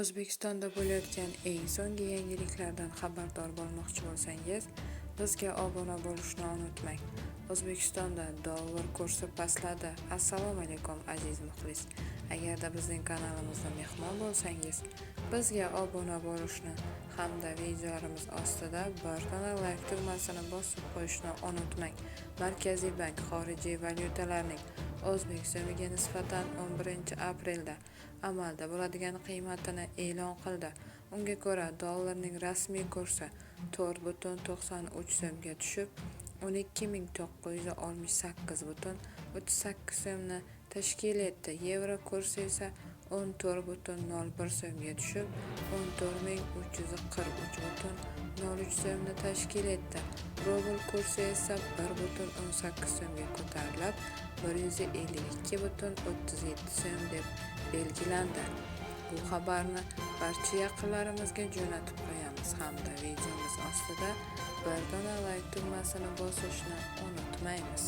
O'zbekistonda bo'layotgan eng so'nggi yangiliklardan xabardor bo'lmoqchi bo'lsangiz, bizga obuna bo'lishni unutmang. O'zbekistonda dollar kursi pastladi. Assalomu alaykum aziz muxlis. Agarda bizning kanalimizda mehmon bo'lsangiz, bizga obuna bo'lishni hamda videolarimiz ostida bir dona like tugmasini bosib qo'yishni unutmang. Markaziy bank xorijiy valyutalarning o'zbek so'miga nisbatan 11-aprelda amalda bo'ladigan qiymatini e'lon qildi. Unga ko'ra, dollarning rasmiy kursi 4,93 so'mga tushib, 12.968,38 so'mni tashkil etdi. Yevro kursi esa 14,01 so'mga tushib, 14.343,03 so'mni tashkil etdi. Rubl kursi esa 1,18 so'mga ko'tarilib, 152,37 so'm deb belgilandi. Bu xabarni barcha yaqinlarimizga jo'natib qo'yamiz hamda videomiz ostida bir dona like tugmasini bosishni unutmaymiz.